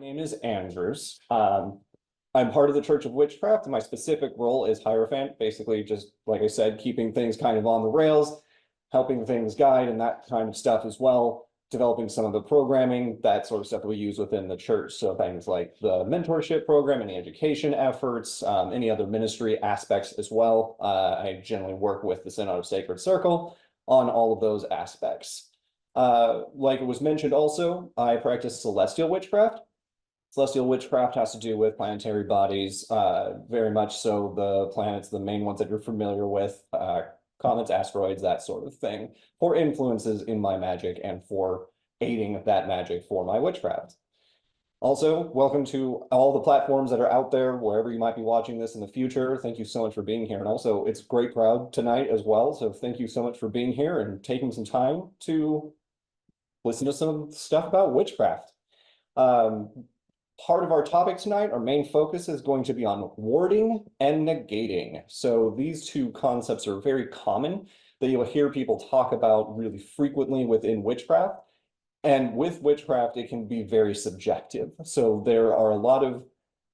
name is Andrews. I'm part of the Church of Witchcraft, and my specific role is Hierophant, basically just, like I said, keeping things kind of on the rails, helping things guide and that kind of stuff as well, developing some of the programming, that sort of stuff that we use within the church. So things like the mentorship program, any education efforts, any other ministry aspects as well. I generally work with the Synod of Sacred Circle on all of those aspects. Like it was mentioned also, I practice celestial witchcraft. Celestial witchcraft has to do with planetary bodies, very much so the planets, the main ones that you're familiar with, comets, asteroids, that sort of thing, for influences in my magic and for aiding that magic for my witchcraft. Also, welcome to all the platforms that are out there, wherever you might be watching this in the future. Thank you so much for being here. And also, it's a great crowd tonight as well. So thank you so much for being here and taking some time to listen to some stuff about witchcraft. Part of our topic tonight, our main focus is going to be on warding and negating. So these two concepts are very common that you'll hear people talk about really frequently within witchcraft. And with witchcraft, it can be very subjective. So there are a lot of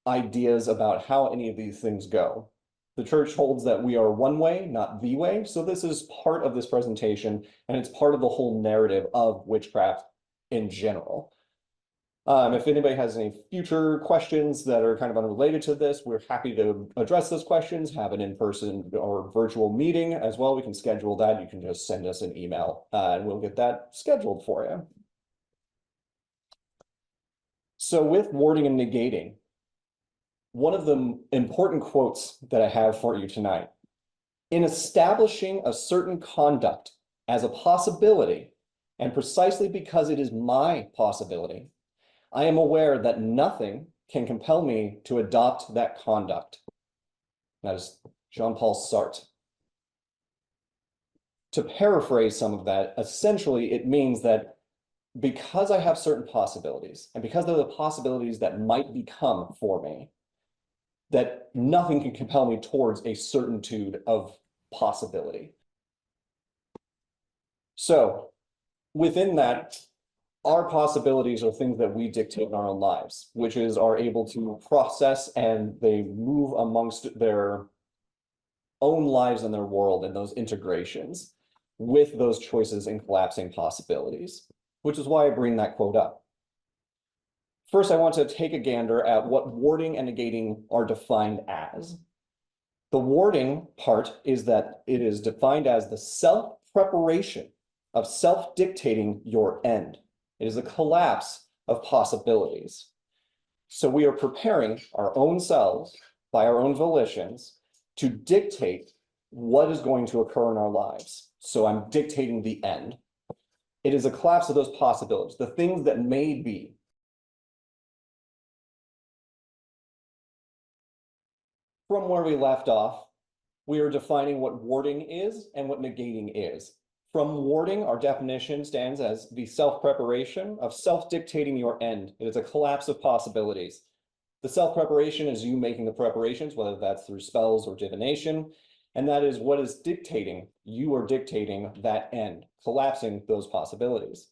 ideas about how any of these things go. The church holds that we are one way, not the way. So this is part of this presentation, and it's part of the whole narrative of witchcraft in general. If anybody has any future questions that are kind of unrelated to this, we're happy to address those questions, have an in-person or virtual meeting as well. We can schedule that. You can just send us an email and we'll get that scheduled for you. So with warding and negating, one of the important quotes that I have for you tonight, in establishing a certain conduct as a possibility, and precisely because it is my possibility, I am aware that nothing can compel me to adopt that conduct. That is Jean-Paul Sartre. To paraphrase some of that, essentially it means that because I have certain possibilities, and because they're the possibilities that might become for me, that nothing can compel me towards a certitude of possibility. So within that, our possibilities are things that we dictate in our own lives, which is are able to process and they move amongst their own lives and their world and those integrations with those choices and collapsing possibilities, which is why I bring that quote up. First, I want to take a gander at what warding and negating are defined as. The warding part is that it is defined as the self-preparation of self-dictating your end. It is a collapse of possibilities. So we are preparing our own selves by our own volitions to dictate what is going to occur in our lives. So I'm dictating the end. It is a collapse of those possibilities, the things that may be. From where we left off, we are defining what warding is and what negating is. From warding, our definition stands as the self-preparation of self-dictating your end. It is a collapse of possibilities. The self-preparation is you making the preparations, whether that's through spells or divination, and that is what is dictating. You are dictating that end, collapsing those possibilities.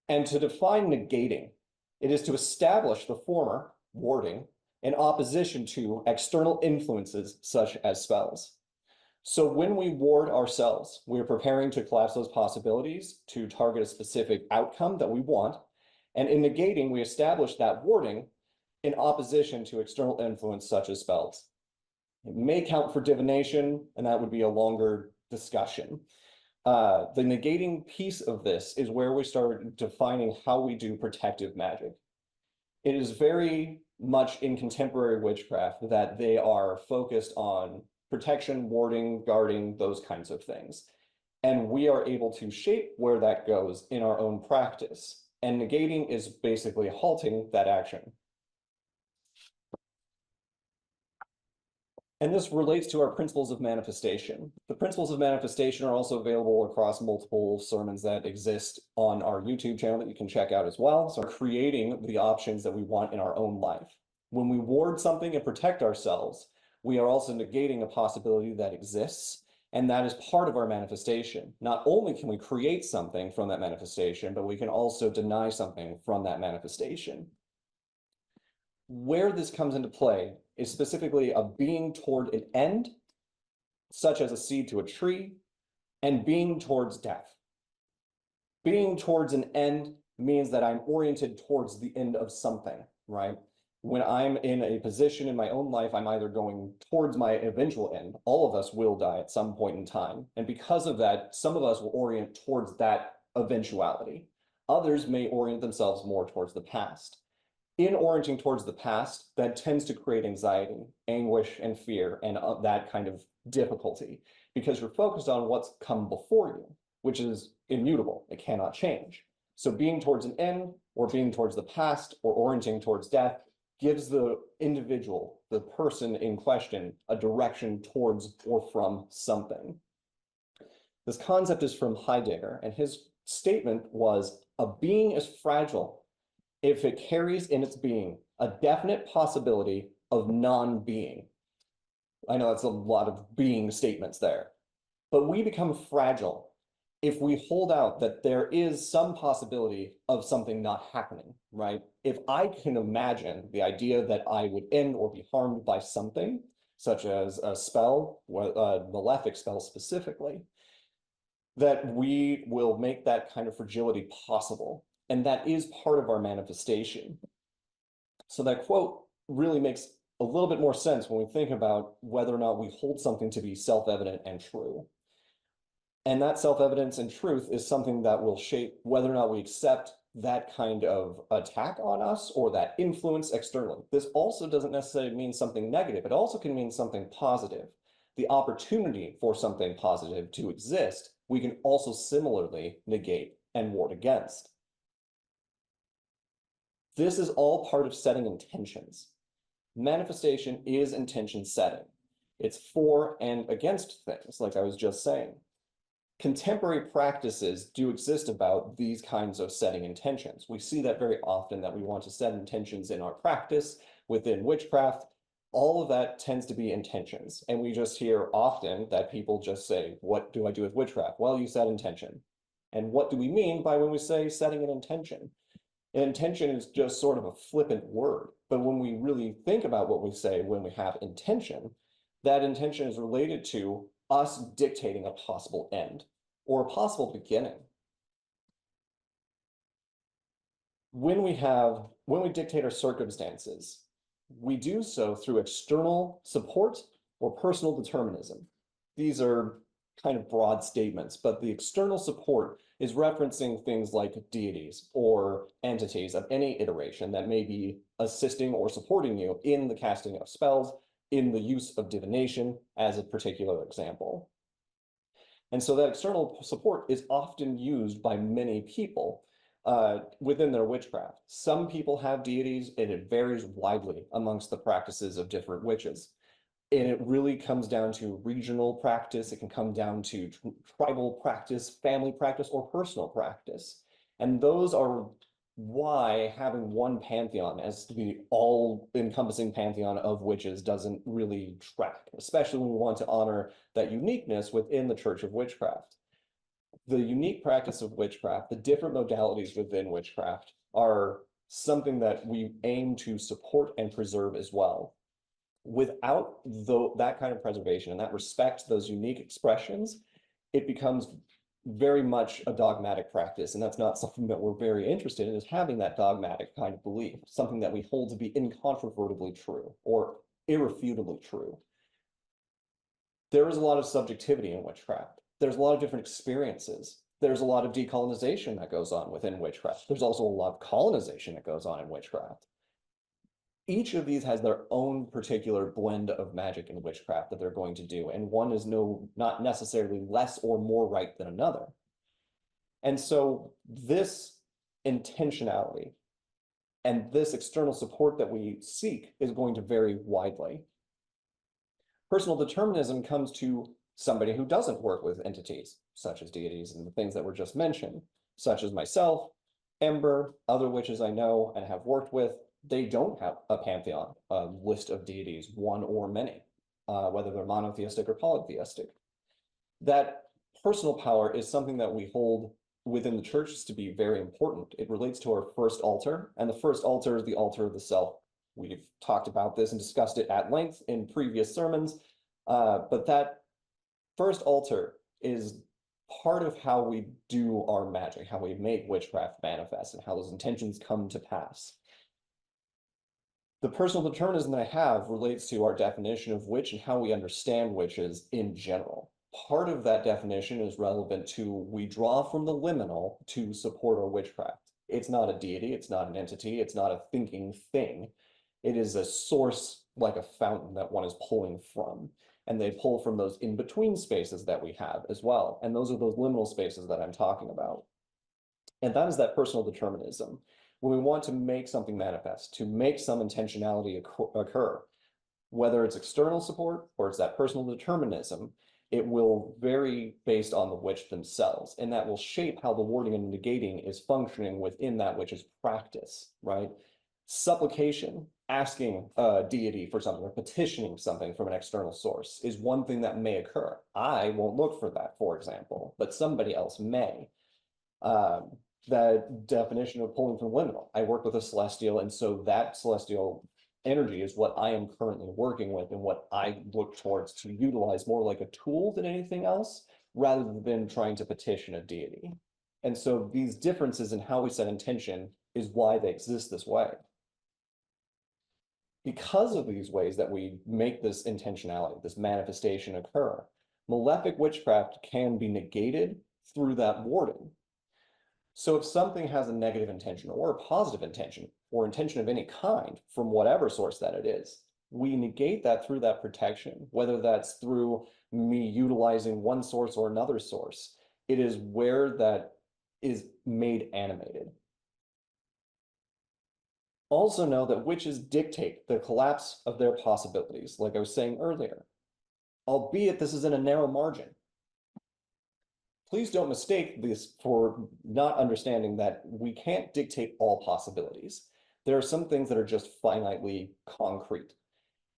And to define negating, it is to establish the former, warding, in opposition to external influences such as spells. So when we ward ourselves, we're preparing to collapse those possibilities to target a specific outcome that we want. And in negating, we establish that warding in opposition to external influence such as spells. It may count for divination, and that would be a longer discussion. The negating piece of this is where we start defining how we do protective magic. It is very much in contemporary witchcraft that they are focused on protection, warding, guarding, those kinds of things. And we are able to shape where that goes in our own practice. And negating is basically halting that action. And this relates to our principles of manifestation. The principles of manifestation are also available across multiple sermons that exist on our YouTube channel that you can check out as well. So creating the options that we want in our own life. When we ward something and protect ourselves, we are also negating a possibility that exists, and that is part of our manifestation. Not only can we create something from that manifestation, but we can also deny something from that manifestation. Where this comes into play is specifically a being toward an end, such as a seed to a tree, and being towards death. Being towards an end means that I'm oriented towards the end of something, right? When I'm in a position in my own life, I'm either going towards my eventual end. All of us will die at some point in time. And because of that, some of us will orient towards that eventuality. Others may orient themselves more towards the past. In orienting towards the past, that tends to create anxiety, anguish, and fear, and that kind of difficulty, because you're focused on what's come before you, which is immutable. It cannot change. So being towards an end, or being towards the past, or orienting towards death gives the individual, the person in question, a direction towards or from something. This concept is from Heidegger, and his statement was, a being is fragile if it carries in its being a definite possibility of non-being. I know that's a lot of being statements there, but we become fragile if we hold out that there is some possibility of something not happening, right? If I can imagine the idea that I would end or be harmed by something, such as a spell, a malefic spell specifically, that we will make that kind of fragility possible. And that is part of our manifestation. So that quote really makes a little bit more sense when we think about whether or not we hold something to be self-evident and true. And that self-evidence and truth is something that will shape whether or not we accept that kind of attack on us or that influence externally. This also doesn't necessarily mean something negative. It also can mean something positive. The opportunity for something positive to exist, we can also similarly negate and ward against. This is all part of setting intentions. Manifestation is intention setting. It's for and against things, like I was just saying. Contemporary practices do exist about these kinds of setting intentions. We see that very often, that we want to set intentions in our practice within witchcraft. All of that tends to be intentions. And we just hear often that people just say, what do I do with witchcraft? Well, you set intention. And what do we mean by when we say setting an intention? An intention is just sort of a flippant word, but when we really think about what we say when we have intention, that intention is related to us dictating a possible end or a possible beginning. When we dictate our circumstances, we do so through external support or personal determinism. These are kind of broad statements, but the external support is referencing things like deities or entities of any iteration that may be assisting or supporting you in the casting of spells, in the use of divination as a particular example. And so that external support is often used by many people within their witchcraft. Some people have deities, and it varies widely amongst the practices of different witches. And it really comes down to regional practice. It can come down to tribal practice, family practice, or personal practice. And those are why having one pantheon as the all-encompassing pantheon of witches doesn't really track, especially when we want to honor that uniqueness within the Church of Witchcraft. The unique practice of witchcraft, the different modalities within witchcraft, are something that we aim to support and preserve as well. Without that kind of preservation and that respect, those unique expressions, it becomes very much a dogmatic practice. And that's not something that we're very interested in, is having that dogmatic kind of belief, something that we hold to be incontrovertibly true or irrefutably true. There is a lot of subjectivity in witchcraft. There's a lot of different experiences. There's a lot of decolonization that goes on within witchcraft. There's also a lot of colonization that goes on in witchcraft. Each of these has their own particular blend of magic and witchcraft that they're going to do, and one is not necessarily less or more right than another. And so this intentionality and this external support that we seek is going to vary widely. Personal determinism comes to somebody who doesn't work with entities, such as deities and the things that were just mentioned, such as myself, Ember, other witches I know and have worked with. They don't have a pantheon, a list of deities, one or many, whether they're monotheistic or polytheistic. That personal power is something that we hold within the churches to be very important. It relates to our first altar, and the first altar is the altar of the self. We've talked about this and discussed it at length in previous sermons, but that first altar is part of how we do our magic, how we make witchcraft manifest, and how those intentions come to pass. The personal determinism that I have relates to our definition of witch and how we understand witches in general. Part of that definition is relevant to we draw from the liminal to support our witchcraft. It's not a deity, it's not an entity, it's not a thinking thing. It is a source like a fountain that one is pulling from. And they pull from those in-between spaces that we have as well. And those are those liminal spaces that I'm talking about. And that is that personal determinism. When we want to make something manifest, to make some intentionality occur, whether it's external support or it's that personal determinism, it will vary based on the witch themselves, and that will shape how the warding and negating is functioning within that witch's practice, right? Supplication, asking a deity for something or petitioning something from an external source is one thing that may occur. I won't look for that, for example, but somebody else may. That definition of pulling from liminal. I work with a celestial, and so that celestial energy is what I am currently working with and what I look towards to utilize more like a tool than anything else, rather than trying to petition a deity. And so these differences in how we set intention is why they exist this way. Because of these ways that we make this intentionality, this manifestation occur, malefic witchcraft can be negated through that warding. So if something has a negative intention or a positive intention or intention of any kind from whatever source that it is, we negate that through that protection, whether that's through me utilizing one source or another source. It is where that is made animated. Also know that witches dictate the collapse of their possibilities, like I was saying earlier, albeit this is in a narrow margin. Please don't mistake this for not understanding that we can't dictate all possibilities. There are some things that are just finitely concrete.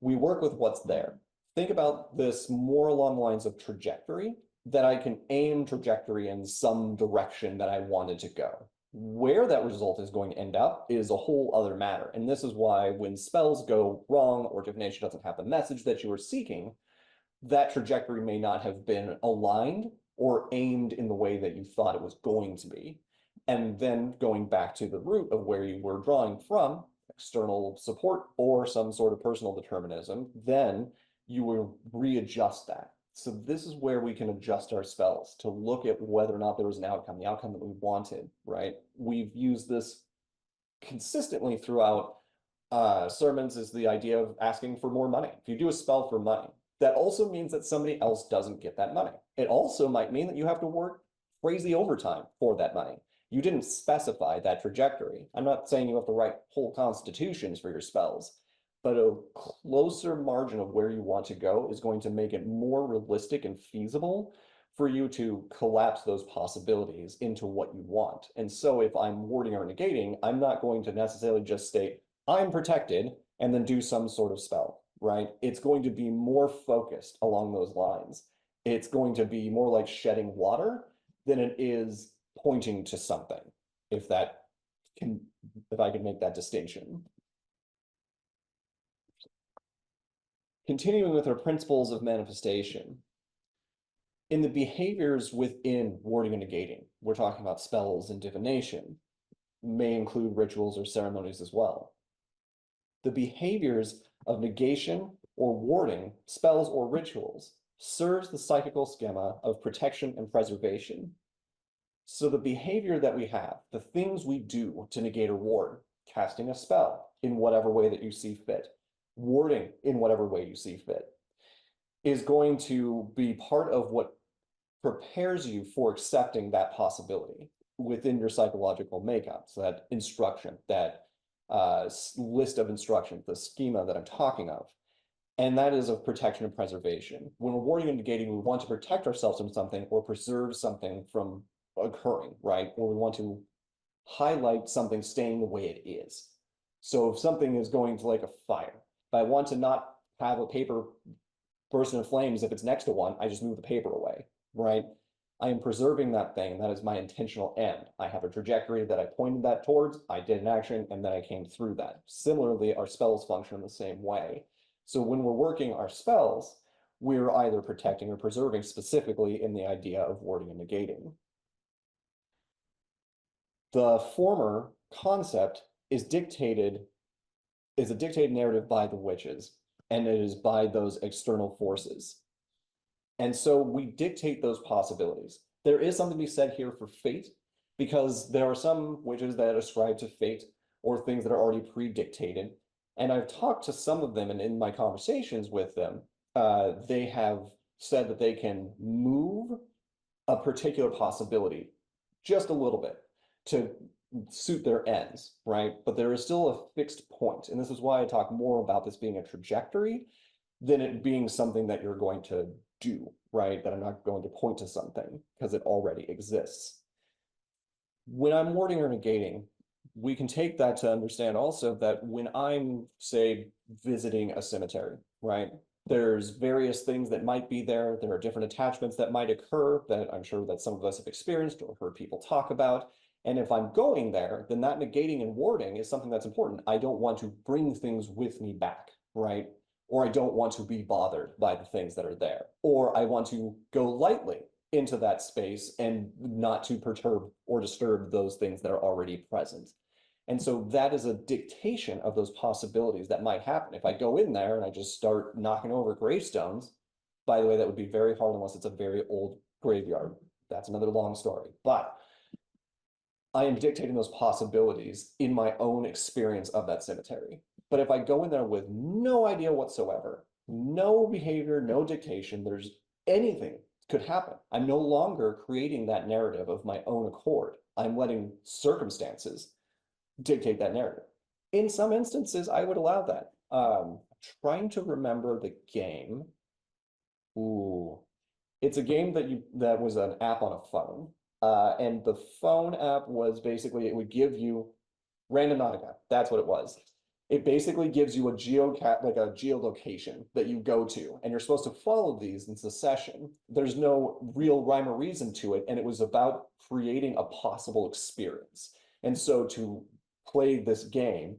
We work with what's there. Think about this more along the lines of trajectory, that I can aim trajectory in some direction that I wanted to go. Where that result is going to end up is a whole other matter. And this is why when spells go wrong or divination doesn't have the message that you were seeking, that trajectory may not have been aligned or aimed in the way that you thought it was going to be. And then going back to the root of where you were drawing from, external support or some sort of personal determinism, then you will readjust that. So this is where we can adjust our spells to look at whether or not there was an outcome, the outcome that we wanted, right? We've used this consistently throughout sermons, is the idea of asking for more money. If you do a spell for money, that also means that somebody else doesn't get that money. It also might mean that you have to work crazy overtime for that money. You didn't specify that trajectory. I'm not saying you have to write whole constitutions for your spells, but a closer margin of where you want to go is going to make it more realistic and feasible for you to collapse those possibilities into what you want. And so if I'm warding or negating, I'm not going to necessarily just state, I'm protected, and then do some sort of spell, right? It's going to be more focused along those lines. It's going to be more like shedding water than it is pointing to something, if I can make that distinction. Continuing with our principles of manifestation. In the behaviors within warding and negating, we're talking about spells and divination, may include rituals or ceremonies as well. The behaviors of negation or warding, spells or rituals, serves the psychical schema of protection and preservation. So the behavior that we have, the things we do to negate or ward, casting a spell in whatever way that you see fit, warding in whatever way you see fit, is going to be part of what prepares you for accepting that possibility within your psychological makeup. So that instruction, that list of instructions, the schema that I'm talking of, and that is of protection and preservation. When we're warding and negating, we want to protect ourselves from something or preserve something from occurring, right? Or we want to highlight something staying the way it is. So if something is going to like a fire, if I want to not have a paper burst into flames, if it's next to one, I just move the paper away, right? I am preserving that thing. That is my intentional end. I have a trajectory that I pointed that towards. I did an action and then I came through that. Similarly, our spells function in the same way. So when we're working our spells, we're either protecting or preserving specifically in the idea of warding and negating. The former concept is a dictated narrative by the witches, and it is by those external forces. And so we dictate those possibilities. There is something to be said here for fate, because there are some witches that ascribe to fate or things that are already predictated. And I've talked to some of them, and in my conversations with them, they have said that they can move a particular possibility just a little bit to suit their ends, right? But there is still a fixed point. And this is why I talk more about this being a trajectory than it being something that you're going to do, right? That I'm not going to point to something because it already exists. When I'm warding or negating, we can take that to understand also that when I'm, say, visiting a cemetery, right? There's various things that might be there. There are different attachments that might occur that I'm sure that some of us have experienced or heard people talk about. And if I'm going there, then that negating and warding is something that's important. I don't want to bring things with me back, right? Or I don't want to be bothered by the things that are there. Or I want to go lightly into that space and not to perturb or disturb those things that are already present. And so that is a dictation of those possibilities that might happen. If I go in there and I just start knocking over gravestones, by the way, that would be very hard unless it's a very old graveyard. That's another long story. But I am dictating those possibilities in my own experience of that cemetery. But if I go in there with no idea whatsoever, no behavior, no dictation, there's anything could happen. I'm no longer creating that narrative of my own accord. I'm letting circumstances dictate that narrative. In some instances, I would allow that. Trying to remember the game. Ooh, it's a game that was an app on a phone. And the phone app was basically, it would give you Randonautica. That's what it was. It basically gives you a geolocation that you go to, and you're supposed to follow these in succession. There's no real rhyme or reason to it, and it was about creating a possible experience. And so to play this game,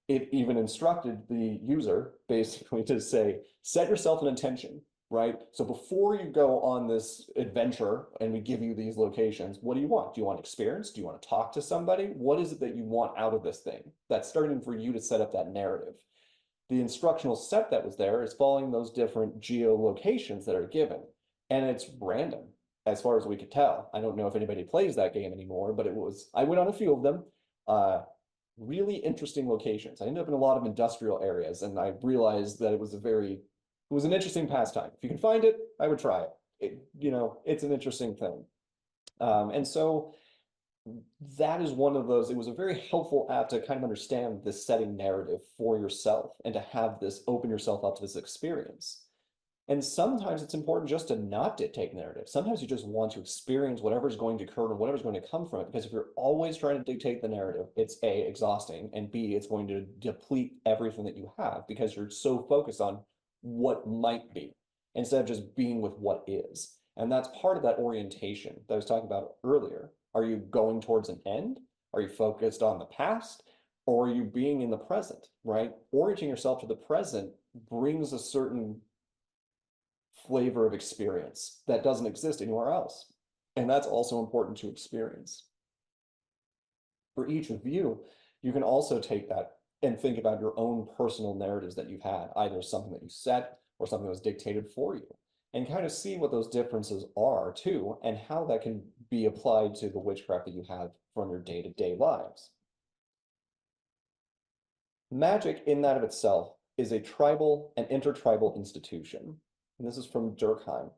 it even instructed the user basically to say, set yourself an intention, right? So before you go on this adventure and we give you these locations, what do you want? Do you want experience? Do you want to talk to somebody? What is it that you want out of this thing? That's starting for you to set up that narrative. The instructional set that was there is following those different geolocations that are given. And it's random as far as we could tell. I don't know if anybody plays that game anymore, but I went on a few of them. Really interesting locations. I ended up in a lot of industrial areas, and I realized that it was an interesting pastime. If you can find it, I would try it. It's an interesting thing. And so that is one of those, it was a very helpful app to kind of understand this setting narrative for yourself and to have this open yourself up to this experience. And sometimes it's important just to not dictate narrative. Sometimes you just want to experience whatever's going to occur and whatever's going to come from it. Because if you're always trying to dictate the narrative, it's A, exhausting, and B, it's going to deplete everything that you have because you're so focused on what might be instead of just being with what is. And that's part of that orientation that I was talking about earlier. Are you going towards an end? Are you focused on the past? Or are you being in the present, right? Orienting yourself to the present brings a certain flavor of experience that doesn't exist anywhere else. And that's also important to experience. For each of you, you can also take that and think about your own personal narratives that you've had, either something that you set or something that was dictated for you, and kind of see what those differences are too, and how that can be applied to the witchcraft that you have from your day-to-day lives. Magic in that of itself is a tribal and intertribal institution. And this is from Durkheim.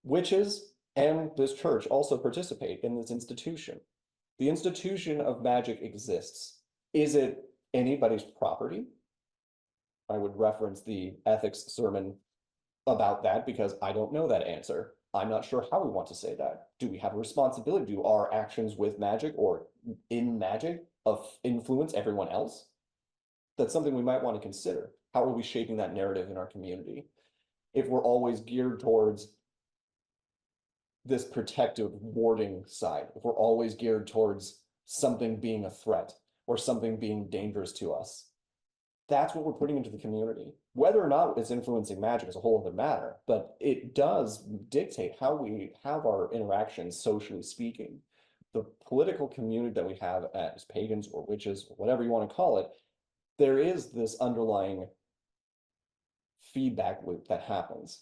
Witches and this church also participate in this institution. The institution of magic exists. Is it anybody's property? I would reference the ethics sermon about that because I don't know that answer. I'm not sure how we want to say that. Do we have a responsibility? Do our actions with magic or in magic influence everyone else? That's something we might want to consider. How are we shaping that narrative in our community? If we're always geared towards this protective warding side, if we're always geared towards something being a threat or something being dangerous to us, that's what we're putting into the community. Whether or not it's influencing magic is a whole other matter, but it does dictate how we have our interactions, socially speaking. The political community that we have as pagans or witches, or whatever you want to call it, there is this underlying feedback loop that happens.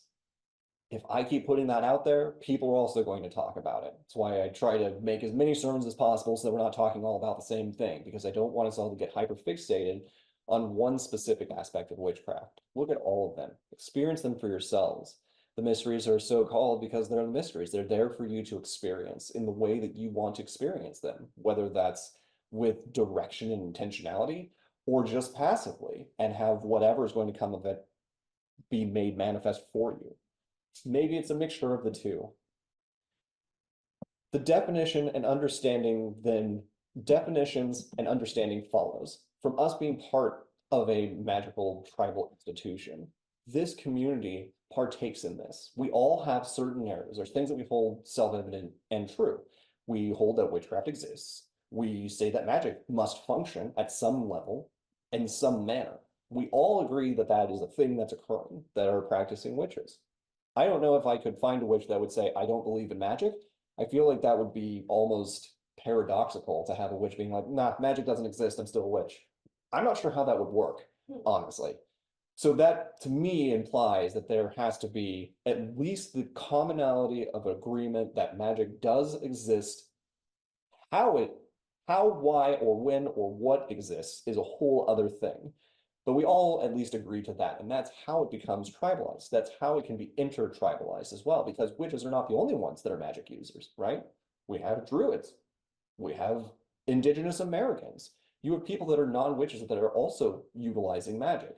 If I keep putting that out there, people are also going to talk about it. That's why I try to make as many sermons as possible so that we're not talking all about the same thing, because I don't want us all to get hyper fixated on one specific aspect of witchcraft. Look at all of them, experience them for yourselves. The mysteries are so called because they're the mysteries. They're there for you to experience in the way that you want to experience them, whether that's with direction and intentionality or just passively, and have whatever is going to come of it be made manifest for you. Maybe it's a mixture of the two. The definitions and understanding follows from us being part of a magical tribal institution. This community partakes in this. We all have certain narratives. There's things that we hold self-evident and true. We hold that witchcraft exists. We say that magic must function at some level in some manner. We all agree that that is a thing that's occurring, that are practicing witches. I don't know if I could find a witch that would say, I don't believe in magic. I feel like that would be almost paradoxical to have a witch being like, nah, magic doesn't exist, I'm still a witch. I'm not sure how that would work, honestly. So that, to me, implies that there has to be at least the commonality of agreement that magic does exist. How, why, or when, or what exists is a whole other thing. But we all at least agree to that, and that's how it becomes tribalized. That's how it can be inter-tribalized as well, because witches are not the only ones that are magic users, right? We have druids. We have indigenous Americans. You have people that are non-witches that are also utilizing magic.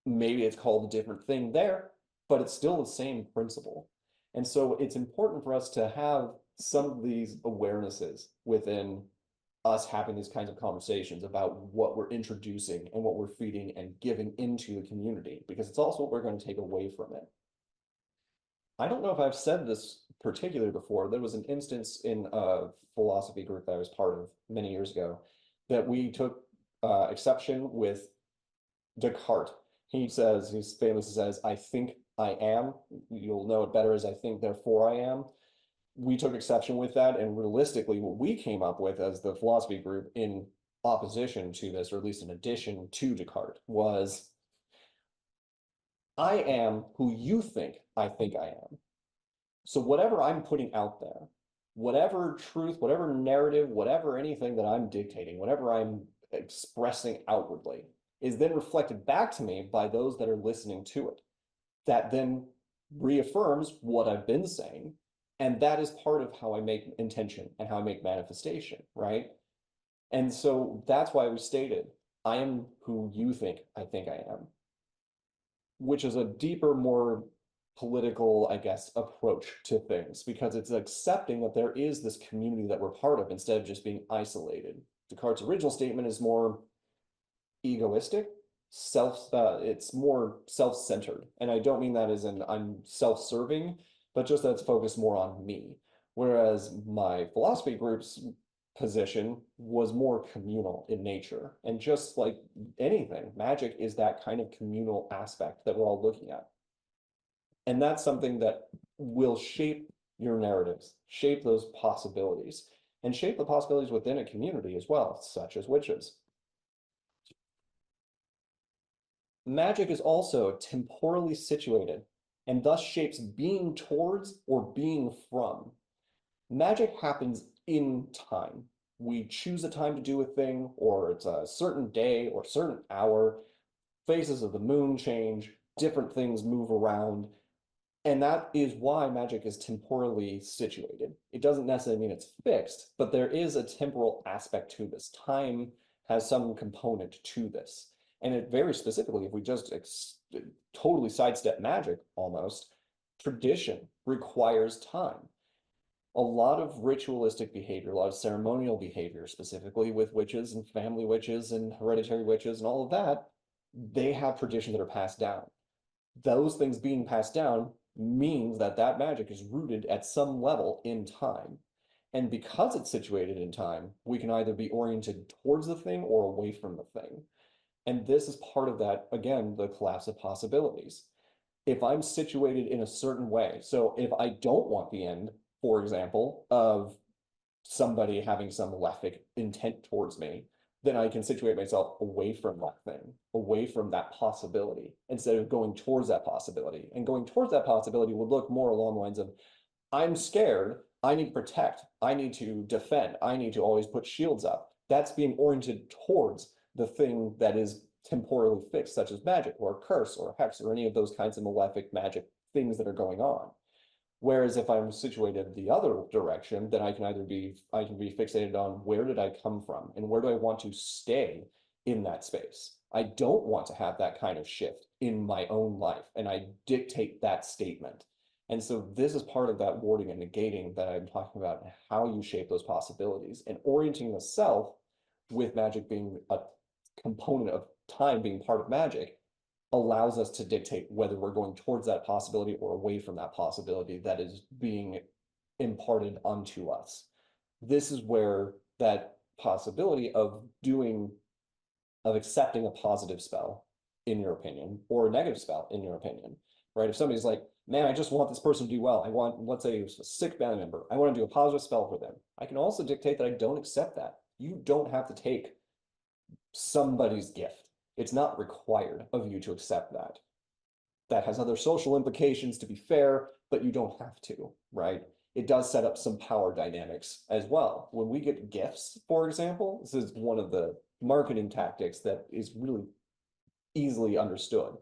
Maybe it's called a different thing there, but it's still the same principle. And so it's important for us to have some of these awarenesses within us having these kinds of conversations about what we're introducing and what we're feeding and giving into the community, because it's also what we're going to take away from it. I don't know if I've said this particularly before. There was an instance in a philosophy group that I was part of many years ago that we took exception with Descartes. He famously says, I think I am. You'll know it better as I think, therefore I am. We took exception with that, and realistically, what we came up with as the philosophy group in opposition to this, or at least in addition to Descartes, was I am who you think I am. So whatever I'm putting out there, whatever truth, whatever narrative, whatever anything that I'm dictating, whatever I'm expressing outwardly, is then reflected back to me by those that are listening to it. That then reaffirms what I've been saying. And that is part of how I make intention and how I make manifestation, right? And so that's why we stated, I am who you think I am, which is a deeper, more political, I guess, approach to things, because it's accepting that there is this community that we're part of instead of just being isolated. Descartes' original statement is more egoistic, it's more self-centered. And I don't mean that as in I'm self-serving, but just that it's focused more on me. Whereas my philosophy group's position was more communal in nature. And just like anything, magic is that kind of communal aspect that we're all looking at. And that's something that will shape your narratives, shape those possibilities, and shape the possibilities within a community as well, such as witches. Magic is also temporally situated and thus shapes being towards or being from. Magic happens in time. We choose a time to do a thing, or it's a certain day or certain hour, phases of the moon change, different things move around, and that is why magic is temporally situated. It doesn't necessarily mean it's fixed, but there is a temporal aspect to this. Time has some component to this. And it very specifically, if we just totally sidestep magic almost, tradition requires time. A lot of ritualistic behavior, a lot of ceremonial behavior, specifically with witches and family witches and hereditary witches and all of that, they have traditions that are passed down. Those things being passed down means that that magic is rooted at some level in time. And because it's situated in time, we can either be oriented towards the thing or away from the thing. And this is part of that, again, the collapse of possibilities. If I'm situated in a certain way, so if I don't want the end, for example, of somebody having some malefic intent towards me, then I can situate myself away from that thing, away from that possibility, instead of going towards that possibility. And going towards that possibility would look more along the lines of, I'm scared, I need to protect, I need to defend, I need to always put shields up. That's being oriented towards the thing that is temporally fixed, such as magic or a curse or a hex or any of those kinds of malefic magic things that are going on. Whereas if I'm situated the other direction, then I can be fixated on where did I come from and where do I want to stay in that space. I don't want to have that kind of shift in my own life, and I dictate that statement. And so this is part of that warding and negating that I'm talking about, how you shape those possibilities, and orienting the self with magic being a component of time being part of magic allows us to dictate whether we're going towards that possibility or away from that possibility that is being imparted onto us. This is where that possibility of accepting a positive spell, in your opinion, or a negative spell, in your opinion, right? If somebody's like, man, I just want this person to do well. I want, let's say it's a sick family member. I want to do a positive spell for them. I can also dictate that I don't accept that. You don't have to take somebody's gift. It's not required of you to accept that. That has other social implications, to be fair, but you don't have to, right? It does set up some power dynamics as well. When we get gifts, for example, this is one of the marketing tactics that is really easily understood.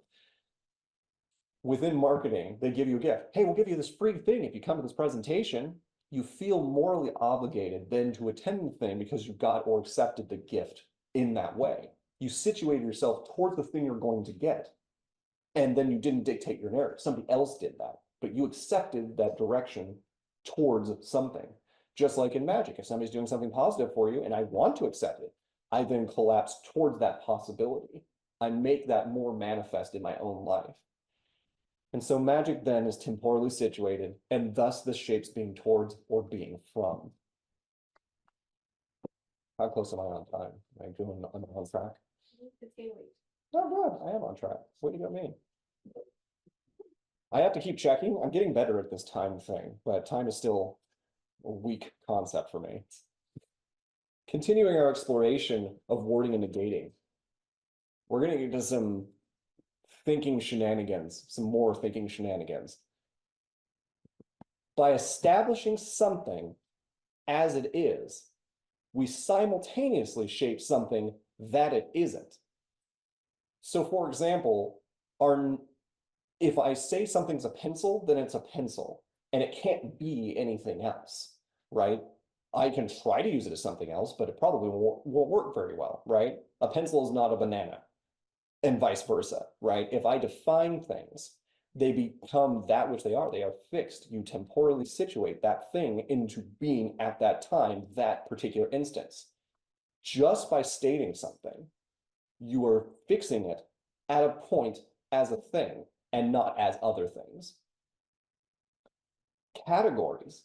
Within marketing, they give you a gift. Hey, we'll give you this free thing if you come to this presentation. You feel morally obligated then to attend the thing because you got or accepted the gift in that way. You situate yourself towards the thing you're going to get, and then you didn't dictate your narrative. Somebody else did that, but you accepted that direction towards something. Just like in magic, if somebody's doing something positive for you and I want to accept it, I then collapse towards that possibility. I make that more manifest in my own life. And so magic then is temporally situated, and thus the shapes being towards or being from. How close am I on time? Am I doing on track? Oh, good. I am on track. What do you got me? I have to keep checking. I'm getting better at this time thing, but time is still a weak concept for me. Continuing our exploration of warding and negating, we're going to get to some thinking shenanigans, some more thinking shenanigans. By establishing something as it is, we simultaneously shape something that it isn't. So for example, if I say something's a pencil, then it's a pencil, and it can't be anything else, right? I can try to use it as something else, but it probably won't work very well, right? A pencil is not a banana, and vice versa, right? If I define things, they become that which they are. They are fixed. You temporally situate that thing into being at that time, that particular instance. Just by stating something, you are fixing it at a point as a thing and not as other things. Categories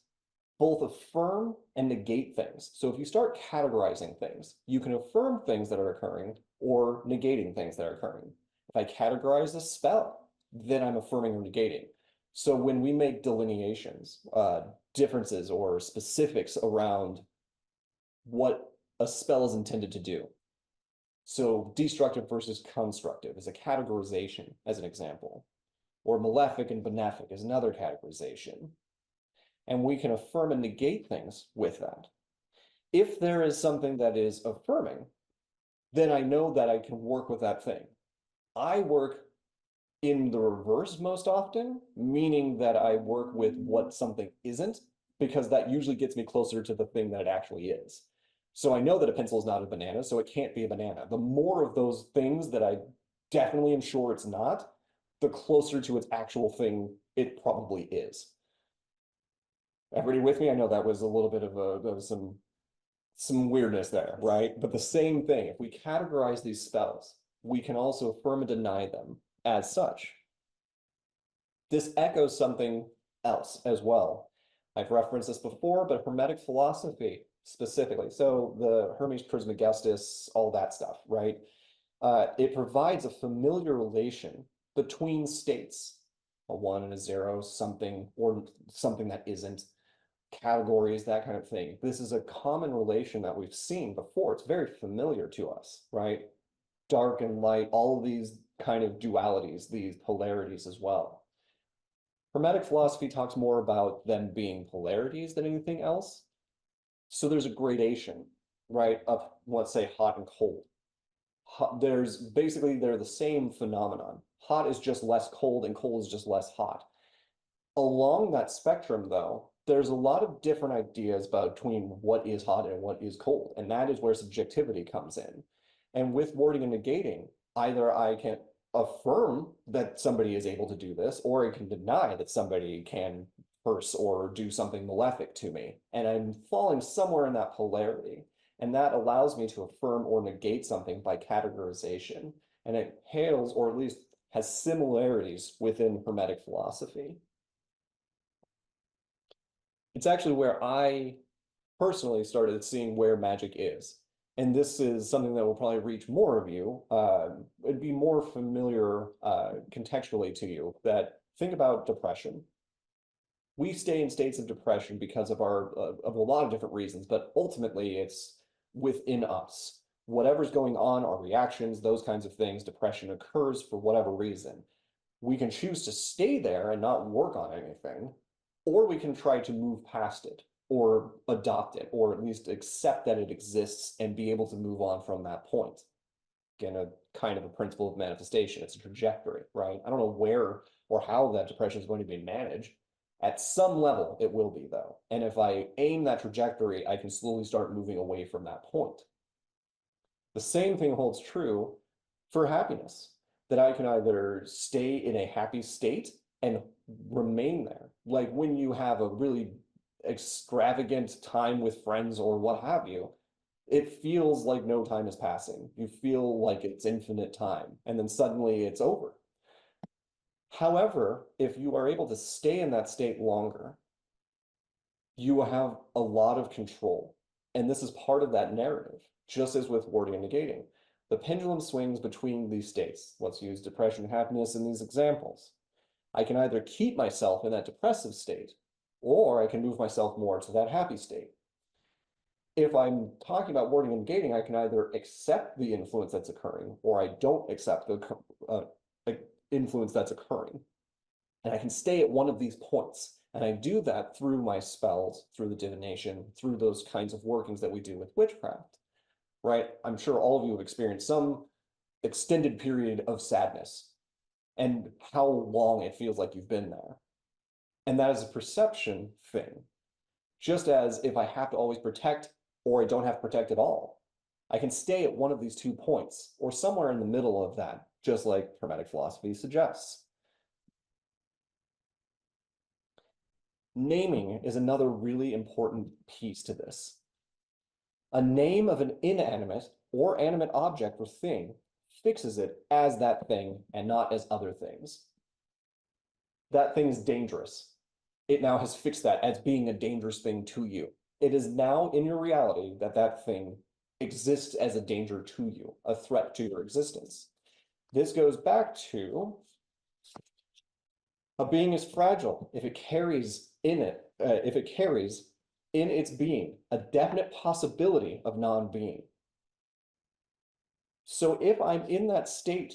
both affirm and negate things. So if you start categorizing things, you can affirm things that are occurring or negating things that are occurring. If I categorize a spell, then I'm affirming or negating. So when we make delineations, differences or specifics around what a spell is intended to do. So destructive versus constructive is a categorization, as an example, or malefic and benefic is another categorization. And we can affirm and negate things with that. If there is something that is affirming, then I know that I can work with that thing. I work in the reverse most often, meaning that I work with what something isn't, because that usually gets me closer to the thing that it actually is. So I know that a pencil is not a banana, so it can't be a banana. The more of those things that I definitely am sure it's not, the closer to its actual thing it probably is. Everybody with me? I know that was a little bit of some weirdness there, right? But the same thing, if we categorize these spells, we can also affirm and deny them as such. This echoes something else as well. I've referenced this before, but Hermetic philosophy specifically. So the Hermes Trismegistus, all that stuff, right? It provides a familiar relation between states, a one and a zero, something or something that isn't, categories, that kind of thing. This is a common relation that we've seen before. It's very familiar to us, right? Dark and light, all of these kind of dualities, these polarities as well. Hermetic philosophy talks more about them being polarities than anything else. So there's a gradation, right, of, let's say, hot and cold. There's basically, they're the same phenomenon. Hot is just less cold and cold is just less hot. Along that spectrum, though, there's a lot of different ideas between what is hot and what is cold, and that is where subjectivity comes in. And with warding and negating, either I can affirm that somebody is able to do this, or I can deny that somebody can curse or do something malefic to me. And I'm falling somewhere in that polarity. And that allows me to affirm or negate something by categorization. And it hails, or at least has similarities within Hermetic philosophy. It's actually where I personally started seeing where magic is. And this is something that will probably reach more of you. It'd be more familiar contextually to you, that think about depression. We stay in states of depression because of of a lot of different reasons, but ultimately it's within us. Whatever's going on, our reactions, those kinds of things, depression occurs for whatever reason. We can choose to stay there and not work on anything, or we can try to move past it or adopt it, or at least accept that it exists and be able to move on from that point. Again, a kind of a principle of manifestation. It's a trajectory, right? I don't know where or how that depression is going to be managed. At some level, it will be, though. And if I aim that trajectory, I can slowly start moving away from that point. The same thing holds true for happiness, that I can either stay in a happy state and remain there. Like when you have a really extravagant time with friends or what have you, it feels like no time is passing. You feel like it's infinite time, and then suddenly it's over. However, if you are able to stay in that state longer, you have a lot of control. And this is part of that narrative, just as with warding and negating. The pendulum swings between these states. Let's use depression and happiness in these examples. I can either keep myself in that depressive state, or I can move myself more to that happy state. If I'm talking about warding and negating, I can either accept the influence that's occurring, or I don't accept the influence that's occurring. And I can stay at one of these points. And I do that through my spells, through the divination, through those kinds of workings that we do with witchcraft, right? I'm sure all of you have experienced some extended period of sadness and how long it feels like you've been there. And that is a perception thing. Just as if I have to always protect or I don't have to protect at all, I can stay at one of these 2 points or somewhere in the middle of that, just like Hermetic philosophy suggests. Naming is another really important piece to this. A name of an inanimate or animate object or thing fixes it as that thing and not as other things. That thing is dangerous. It now has fixed that as being a dangerous thing to you. It is now in your reality that that thing exists as a danger to you, a threat to your existence. This goes back to a being is fragile if it carries in its being a definite possibility of non-being. So if I'm in that state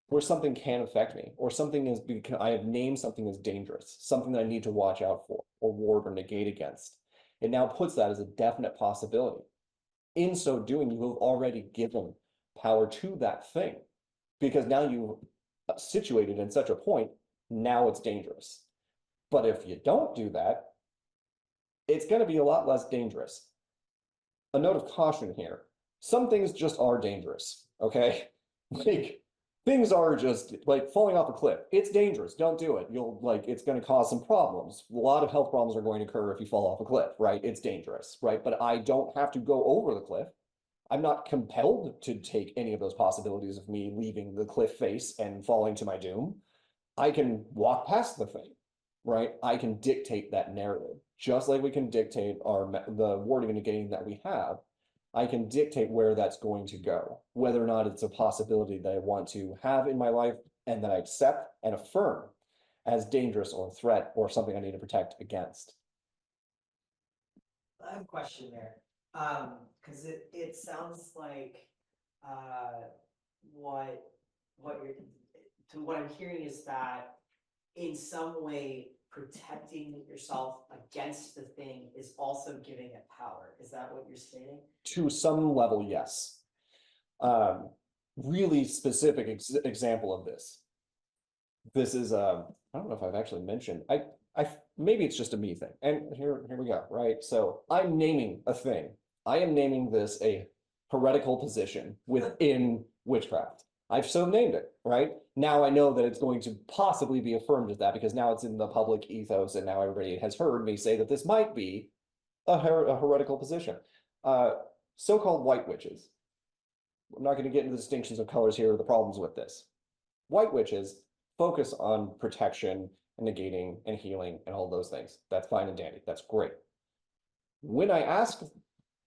where something can affect me, or something is because I have named something as dangerous, something that I need to watch out for, or ward or negate against, it now puts that as a definite possibility. In so doing, you have already given power to that thing, because now you situated in such a point, now it's dangerous. But if you don't do that, it's going to be a lot less dangerous. A note of caution here. Some things just are dangerous, okay? Like, things are just like falling off a cliff. It's dangerous. Don't do it. It's going to cause some problems. A lot of health problems are going to occur if you fall off a cliff, right? It's dangerous, right? But I don't have to go over the cliff. I'm not compelled to take any of those possibilities of me leaving the cliff face and falling to my doom. I can walk past the thing, right? I can dictate that narrative, just like we can dictate the wording and negating that we have. I can dictate where that's going to go, whether or not it's a possibility that I want to have in my life and that I accept and affirm as dangerous or a threat or something I need to protect against. I have a question there, because it sounds like what what I'm hearing is that in some way protecting yourself against the thing is also giving it power. Is that what you're stating? To some level, yes. Really specific example of this. This is I don't know if I've actually mentioned. I maybe it's just a me thing. And here we go, right? So I'm naming a thing. I am naming this a heretical position within witchcraft. I've so named it, right? Now I know that it's going to possibly be affirmed as that because now it's in the public ethos and now everybody has heard me say that this might be a heretical position. So-called white witches. I'm not going to get into the distinctions of colors here or the problems with this. White witches focus on protection and negating and healing and all those things. That's fine and dandy. That's great. When I ask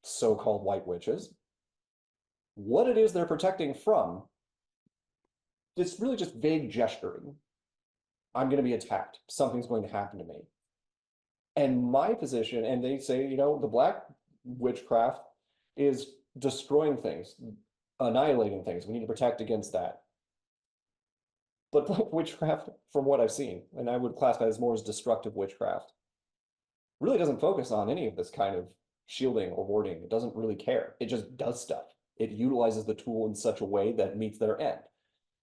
so-called white witches what it is they're protecting from, it's really just vague gesturing. I'm going to be attacked. Something's going to happen to me. And my position, and they say, you know, the black witchcraft is destroying things, annihilating things. We need to protect against that. But black witchcraft, from what I've seen, and I would classify as more as destructive witchcraft, really doesn't focus on any of this kind of shielding or warding. It doesn't really care. It just does stuff. It utilizes the tool in such a way that meets their end.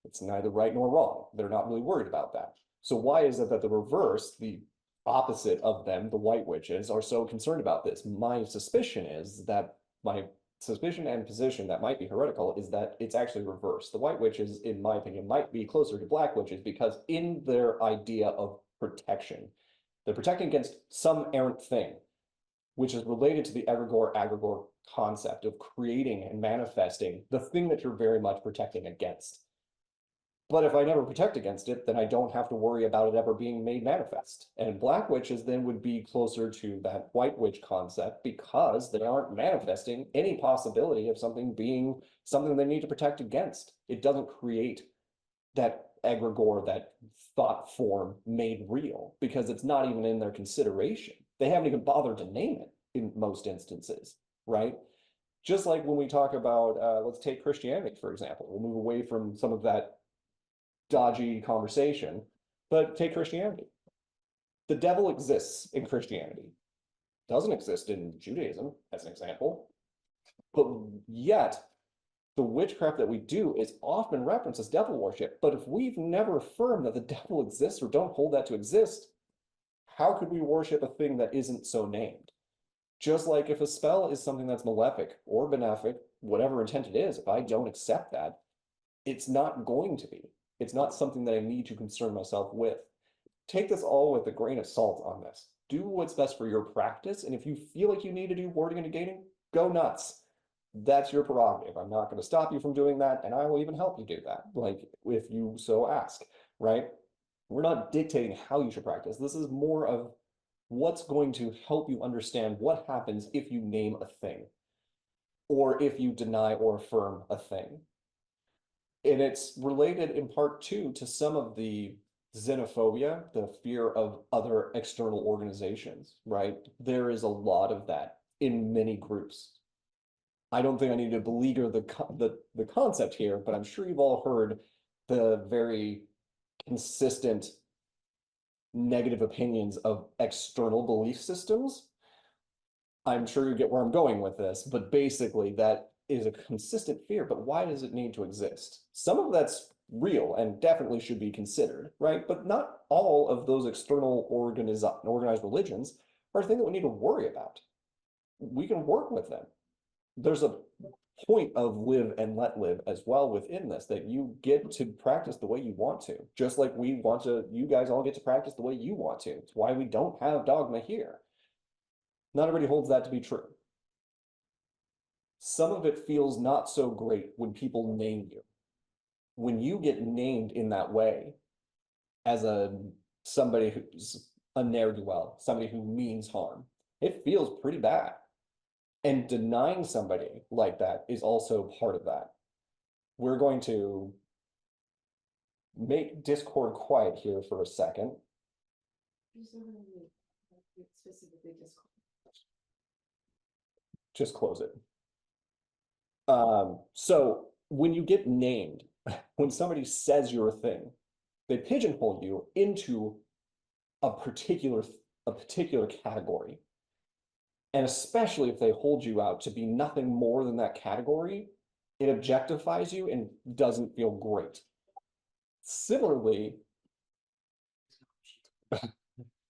It's neither right nor wrong. They're not really worried about that. So why is it that the reverse, the opposite of them, the white witches, are so concerned about this? My suspicion is that my suspicion and position that might be heretical is that it's actually reversed. The white witches, in my opinion, might be closer to black witches because in their idea of protection, they're protecting against some errant thing, which is related to the egregore concept of creating and manifesting the thing that you're very much protecting against. But if I never protect against it, then I don't have to worry about it ever being made manifest. And black witches then would be closer to that white witch concept because they aren't manifesting any possibility of something being something they need to protect against. It doesn't create that egregore, that thought form made real because it's not even in their consideration. They haven't even bothered to name it in most instances, right? Just like when we talk about, let's take Christianity, for example. We'll move away from some of that dodgy conversation, but take Christianity. The devil exists in Christianity. Doesn't exist in Judaism, as an example. But yet, the witchcraft that we do is often referenced as devil worship. But if we've never affirmed that the devil exists or don't hold that to exist, how could we worship a thing that isn't so named? Just like if a spell is something that's malefic or benefic, whatever intent it is, if I don't accept that, it's not going to be. It's not something that I need to concern myself with. Take this all with a grain of salt on this. Do what's best for your practice. And if you feel like you need to do warding and negating, go nuts. That's your prerogative. I'm not going to stop you from doing that. And I will even help you do that, like if you so ask, right? We're not dictating how you should practice. This is more of what's going to help you understand what happens if you name a thing or if you deny or affirm a thing. And it's related in part too to some of the xenophobia, the fear of other external organizations, right? There is a lot of that in many groups. I don't think I need to beleaguer the concept here, but I'm sure you've all heard the very consistent negative opinions of external belief systems. I'm sure you get where I'm going with this, but basically that is a consistent fear, but why does it need to exist? Some of that's real and definitely should be considered, right? But not all of those external organized religions are a thing that we need to worry about. We can work with them. There's a point of live and let live as well within this, that you get to practice the way you want to, just like we want to, you guys all get to practice the way you want to. It's why we don't have dogma here. Not everybody holds that to be true. Some of it feels not so great when people name you. When you get named in that way, as somebody who's a ne'er-do-well, somebody who means harm. It feels pretty bad. And denying somebody like that is also part of that. We're going to make Discord quiet here for a second. Specifically Discord. Just close it. So when you get named, when somebody says you're a thing, they pigeonhole you into a particular category. And especially if they hold you out to be nothing more than that category, it objectifies you and doesn't feel great. Similarly,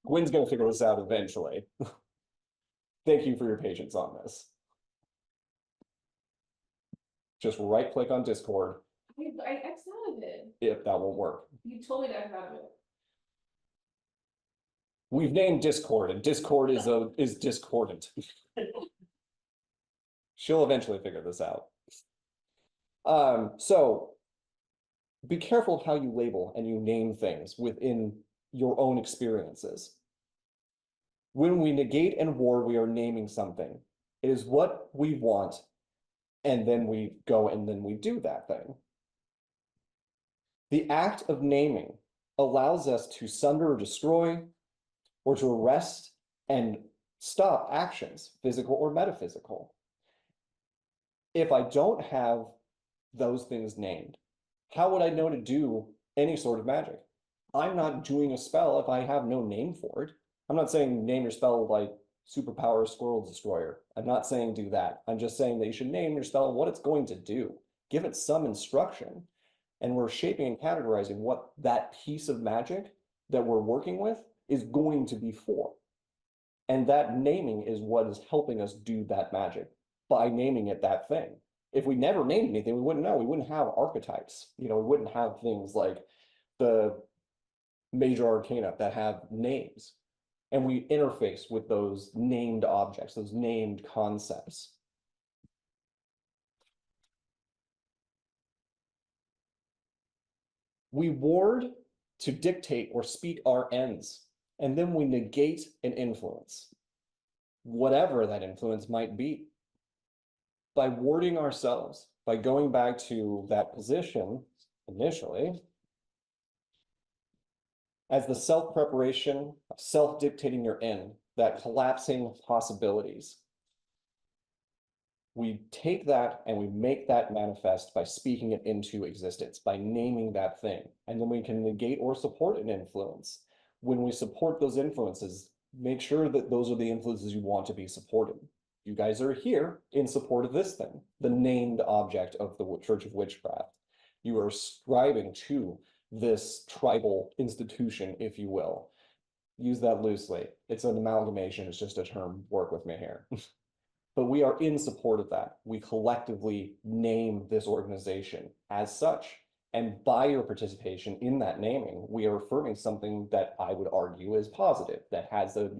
Gwen's going to figure this out eventually. Thank you for your patience on this. Just right click on Discord. I X'd out of it. If that won't work. You told me to X out of it. We've named Discord, and Discord is discordant. She'll eventually figure this out. So be careful of how you label and you name things within your own experiences. When we negate and ward, we are naming something. It is what we want, and then we go and then we do that thing. The act of naming allows us to sunder or destroy, or to arrest and stop actions, physical or metaphysical. If I don't have those things named, how would I know to do any sort of magic? I'm not doing a spell if I have no name for it. I'm not saying name your spell like superpower squirrel destroyer. I'm not saying do that. I'm just saying that you should name your spell what it's going to do. Give it some instruction. And we're shaping and categorizing what that piece of magic that we're working with is going to be for. And that naming is what is helping us do that magic by naming it that thing. If we never named anything, we wouldn't know. We wouldn't have archetypes. We wouldn't have things like the major arcana that have names. And we interface with those named objects, those named concepts. We ward to dictate or speak our ends, and then we negate an influence, whatever that influence might be. By warding ourselves, by going back to that position initially, as the self-preparation of self-dictating your end, that collapsing possibilities, we take that and we make that manifest by speaking it into existence, by naming that thing. And then we can negate or support an influence. When we support those influences, make sure that those are the influences you want to be supported. You guys are here in support of this thing, the named object of the Church of Witchcraft. You are striving to this tribal institution, if you will. Use that loosely. It's an amalgamation. It's just a term. Work with me here. But we are in support of that. We collectively name this organization as such. And by your participation in that naming, we are affirming something that I would argue is positive, that has a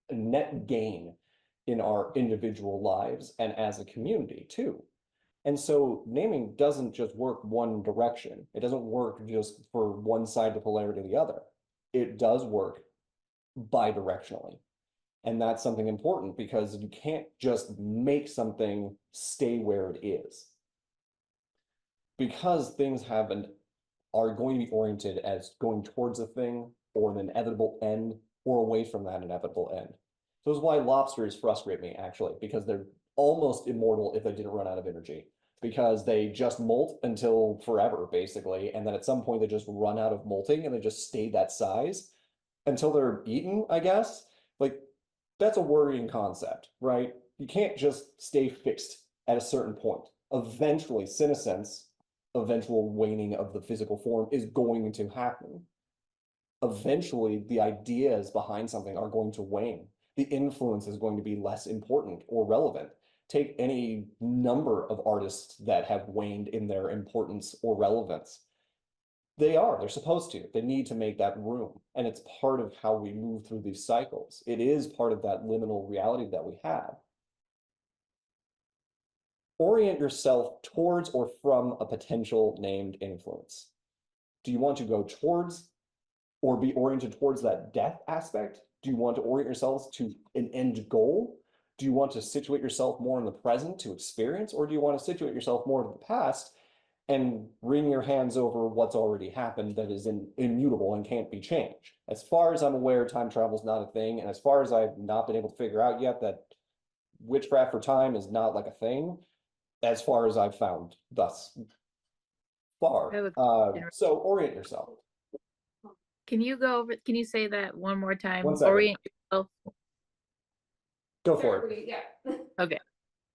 net gain in our individual lives and as a community too. And so naming doesn't just work one direction. It doesn't work just for one side of the polarity or the other. It does work bidirectionally. And that's something important because you can't just make something stay where it is. Because things are going to be oriented as going towards a thing or an inevitable end or away from that inevitable end. So that's why lobsters frustrate me actually, because they're almost immortal if they didn't run out of energy, because they just molt until forever basically. And then at some point they just run out of molting and they just stay that size until they're eaten, I guess. Like, that's a worrying concept, right? You can't just stay fixed at a certain point. Eventually, senescence, eventual waning of the physical form is going to happen. Eventually, the ideas behind something are going to wane. The influence is going to be less important or relevant. Take any number of artists that have waned in their importance or relevance. They're supposed to. They need to make that room. And it's part of how we move through these cycles. It is part of that liminal reality that we have. Orient yourself towards or from a potential named influence. Do you want to go towards or be oriented towards that death aspect? Do you want to orient yourselves to an end goal? Do you want to situate yourself more in the present to experience, or do you want to situate yourself more to the past and wring your hands over what's already happened that is immutable and can't be changed? As far as I'm aware, time travel is not a thing, and as far as I've not been able to figure out yet that witchcraft for time is not like a thing, as far as I've found thus far. I have So orient yourself. Can you go over, can you say that one more time? 1 second. Orient yourself. Go for it. Sorry, yeah. Okay.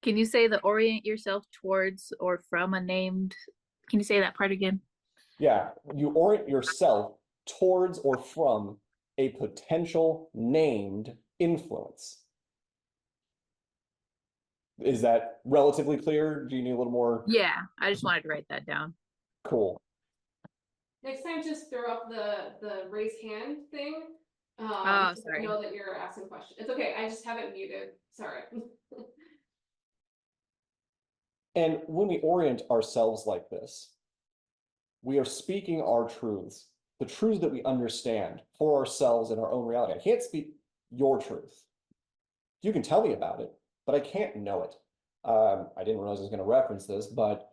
Can you say the orient yourself towards or from a named, can you say that part again? Yeah, you orient yourself towards or from a potential named influence. Is that relatively clear? Do you need a little more? Yeah, I just wanted to write that down. Cool. Next time, just throw up the raise hand thing. Oh, so I sorry. know that you're asking questions. It's okay, I just have it muted, sorry. And when we orient ourselves like this, we are speaking our truths, the truths that we understand for ourselves in our own reality. I can't speak your truth. You can tell me about it, but I can't know it. I didn't realize I was going to reference this, but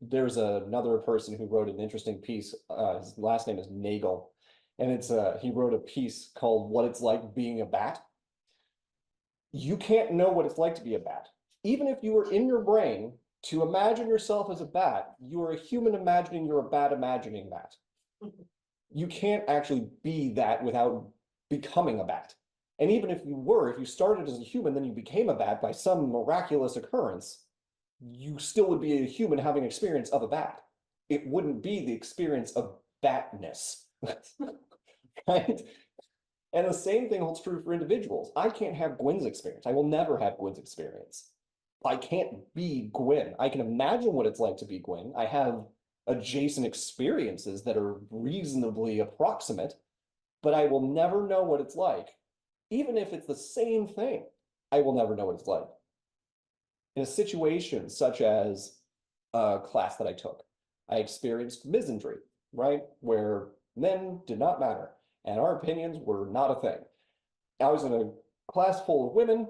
there's another person who wrote an interesting piece. His last name is Nagel, and he wrote a piece called "What It's Like Being a Bat." You can't know what it's like to be a bat. Even if you were in your brain to imagine yourself as a bat, you are a human imagining you're a bat imagining that. You can't actually be that without becoming a bat. And even if you started as a human, then you became a bat by some miraculous occurrence, you still would be a human having experience of a bat. It wouldn't be the experience of batness, right? And the same thing holds true for individuals. I can't have Gwen's experience. I will never have Gwen's experience. I can't be Gwen. I can imagine what it's like to be Gwen. I have adjacent experiences that are reasonably approximate, but I will never know what it's like. Even if it's the same thing, I will never know what it's like. In a situation such as a class that I took, I experienced misandry, right? Where men did not matter and our opinions were not a thing. I was in a class full of women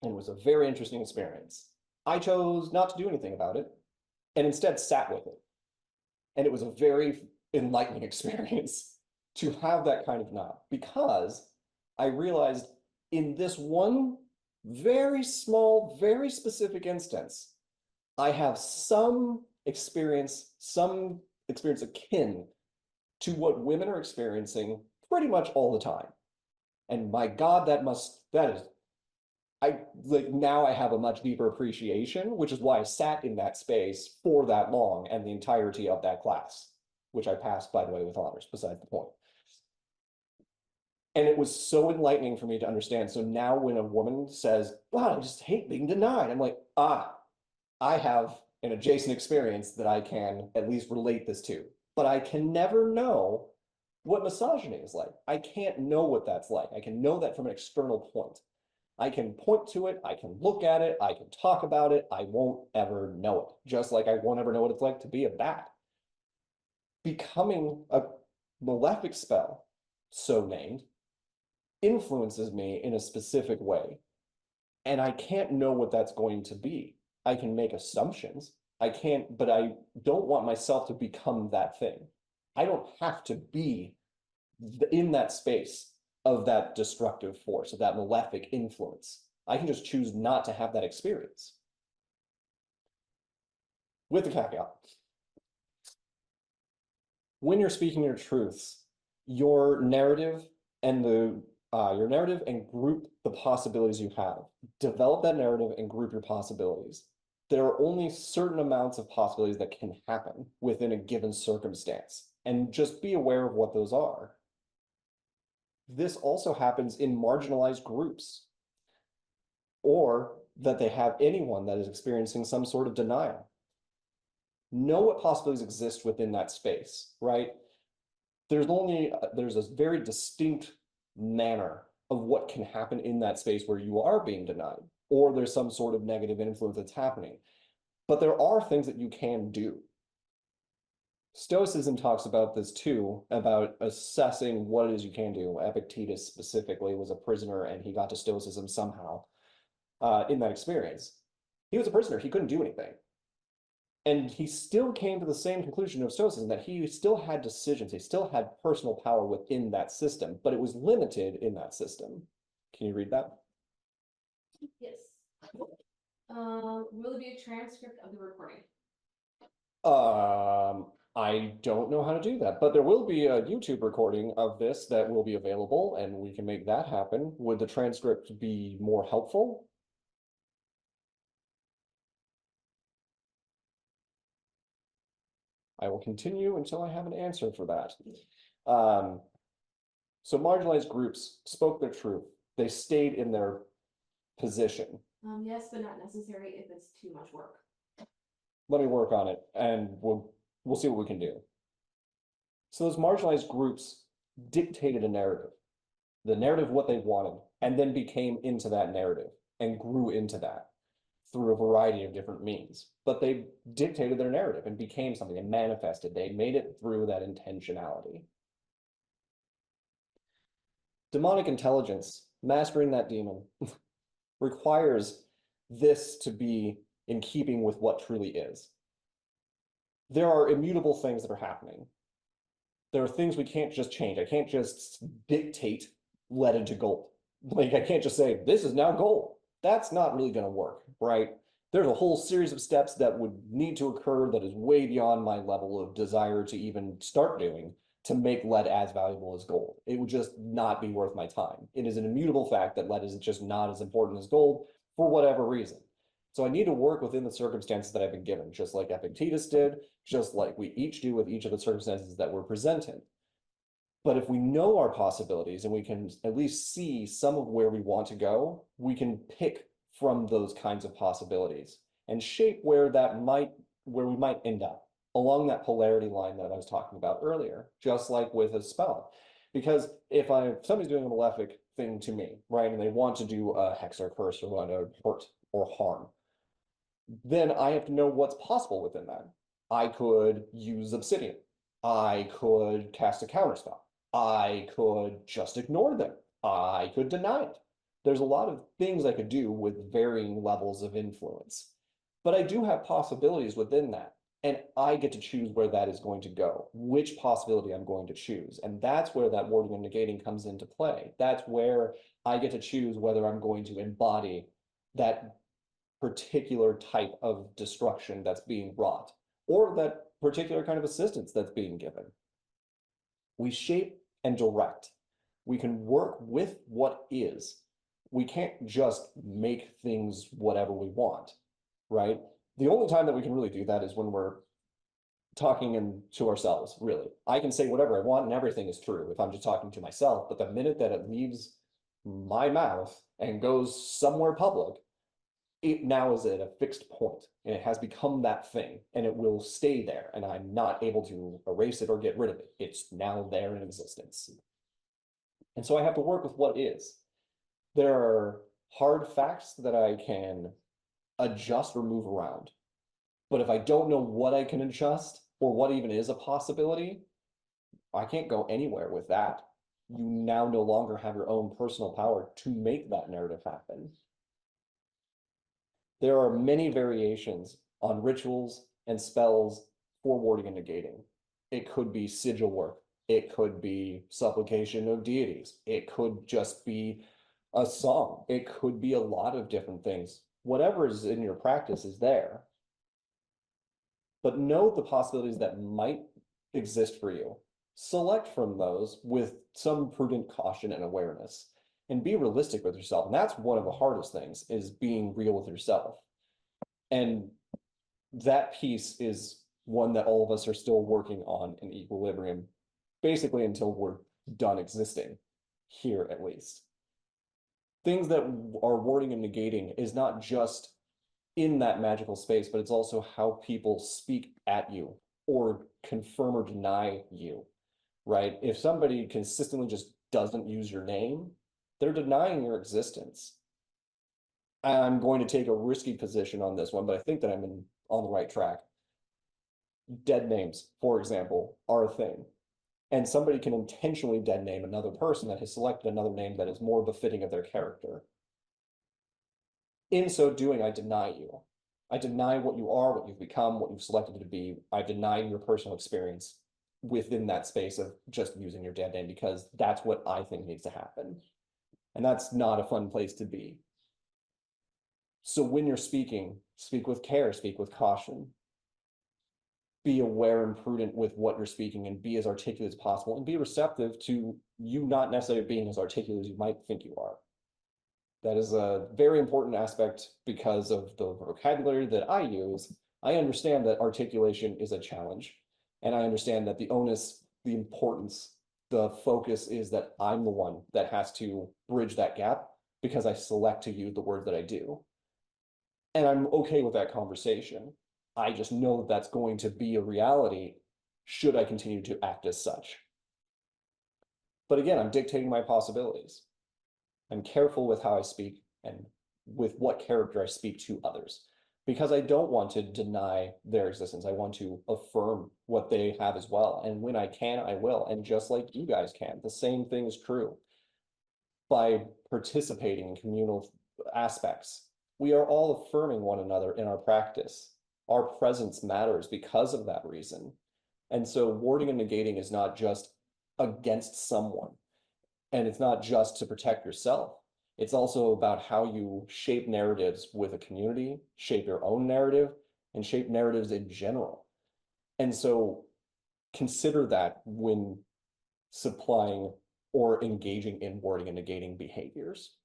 and it was a very interesting experience. I chose not to do anything about it and instead sat with it. And it was a very enlightening experience to have that kind of nod, because I realized in this one very small, very specific instance, I have some experience akin to what women are experiencing pretty much all the time. And my God, now I have a much deeper appreciation, which is why I sat in that space for that long and the entirety of that class, which I passed, by the way, with honors, besides the point. And it was so enlightening for me to understand. So now when a woman says, "Wow, I just hate being denied," I'm like, I have an adjacent experience that I can at least relate this to, but I can never know what misogyny is like. I can't know what that's like. I can know that from an external point. I can point to it, I can look at it, I can talk about it, I won't ever know it. Just like I won't ever know what it's like to be a bat. Becoming a malefic spell, so named, influences me in a specific way. And I can't know what that's going to be. I can make assumptions. But I don't want myself to become that thing. I don't have to be in that space of that destructive force, of that malefic influence. I can just choose not to have that experience. With the caveat, when you're speaking your truths, your narrative and group the possibilities you have. Develop that narrative and group your possibilities. There are only certain amounts of possibilities that can happen within a given circumstance, and just be aware of what those are. This also happens in marginalized groups, or that they have anyone that is experiencing some sort of denial. Know what possibilities exist within that space, right? There's a very distinct manner of what can happen in that space where you are being denied, or there's some sort of negative influence that's happening. But there are things that you can do. Stoicism talks about this too, about assessing what it is you can do. Epictetus specifically was a prisoner and he got to Stoicism somehow in that experience. He was a prisoner, he couldn't do anything. And he still came to the same conclusion of Stoicism, that he still had decisions, he still had personal power within that system, but it was limited in that system. Can you read that? Yes. Will it be a transcript of the recording? I don't know how to do that, but there will be a YouTube recording of this that will be available and we can make that happen. Would the transcript be more helpful? I will continue until I have an answer for that. So marginalized groups spoke their truth. They stayed in their position. Yes, but not necessary if it's too much work. Let me work on it and we'll see what we can do. So those marginalized groups dictated a narrative, the narrative what they wanted, and then became into that narrative and grew into that through a variety of different means. But they dictated their narrative and became something and manifested. They made it through that intentionality. Demonic intelligence, mastering that demon, requires this to be in keeping with what truly is. There are immutable things that are happening. There are things we can't just change. I can't just dictate lead into gold. Like I can't just say, this is now gold. That's not really going to work, right? There's a whole series of steps that would need to occur that is way beyond my level of desire to even start doing to make lead as valuable as gold. It would just not be worth my time. It is an immutable fact that lead is just not as important as gold for whatever reason. So I need to work within the circumstances that I've been given, just like Epictetus did, just like we each do with each of the circumstances that we're presented. But if we know our possibilities and we can at least see some of where we want to go, we can pick from those kinds of possibilities and shape where we might end up along that polarity line that I was talking about earlier, just like with a spell. Because if somebody's doing a malefic thing to me, right, and they want to do a hex or curse or want to hurt or harm, then I have to know what's possible within that. I could use obsidian. I could cast a counterspell. I could just ignore them. I could deny it. There's a lot of things I could do with varying levels of influence. But I do have possibilities within that. And I get to choose where that is going to go, which possibility I'm going to choose. And that's where that wording and negating comes into play. That's where I get to choose whether I'm going to embody that particular type of destruction that's being wrought, or that particular kind of assistance that's being given. We shape and direct. We can work with what is. We can't just make things whatever we want, right? The only time that we can really do that is when we're talking to ourselves, really. I can say whatever I want and everything is true if I'm just talking to myself, but the minute that it leaves my mouth and goes somewhere public, it now is at a fixed point and it has become that thing and it will stay there and I'm not able to erase it or get rid of it. It's now there in existence. And so I have to work with what is. There are hard facts that I can adjust or move around. But if I don't know what I can adjust or what even is a possibility, I can't go anywhere with that. You now no longer have your own personal power to make that narrative happen. There are many variations on rituals and spells for warding and negating. It could be sigil work. It could be supplication of deities. It could just be a song. It could be a lot of different things. Whatever is in your practice is there. But note the possibilities that might exist for you. Select from those with some prudent caution and awareness. And be realistic with yourself. And that's one of the hardest things, is being real with yourself. And that piece is one that all of us are still working on in equilibrium, basically until we're done existing, here at least. Things that are warding and negating is not just in that magical space, but it's also how people speak at you or confirm or deny you, right? If somebody consistently just doesn't use your name, they're denying your existence. I'm going to take a risky position on this one, but I think that I'm on the right track. dead names, for example, are a thing. And somebody can intentionally dead name another person that has selected another name that is more befitting of their character. In so doing, I deny you. I deny what you are, what you've become, what you've selected to be. I deny your personal experience within that space of just using your dead name, because that's what I think needs to happen. And that's not a fun place to be. So when you're speaking, speak with care, speak with caution. Be aware and prudent with what you're speaking, and be as articulate as possible, and be receptive to you not necessarily being as articulate as you might think you are. That is a very important aspect because of the vocabulary that I use. I understand that articulation is a challenge, and I understand that the onus, the importance, the focus is that I'm the one that has to bridge that gap because I select to use the words that I do. And I'm okay with that conversation. I just know that that's going to be a reality should I continue to act as such. But again, I'm dictating my possibilities. I'm careful with how I speak and with what character I speak to others, because I don't want to deny their existence. I want to affirm what they have as well. And when I can, I will. And just like you guys can, the same thing is true. By participating in communal aspects, we are all affirming one another in our practice. Our presence matters because of that reason. And so warding and negating is not just against someone, and it's not just to protect yourself. It's also about how you shape narratives with a community, shape your own narrative, and shape narratives in general. And so consider that when supplying or engaging in warding and negating behaviors.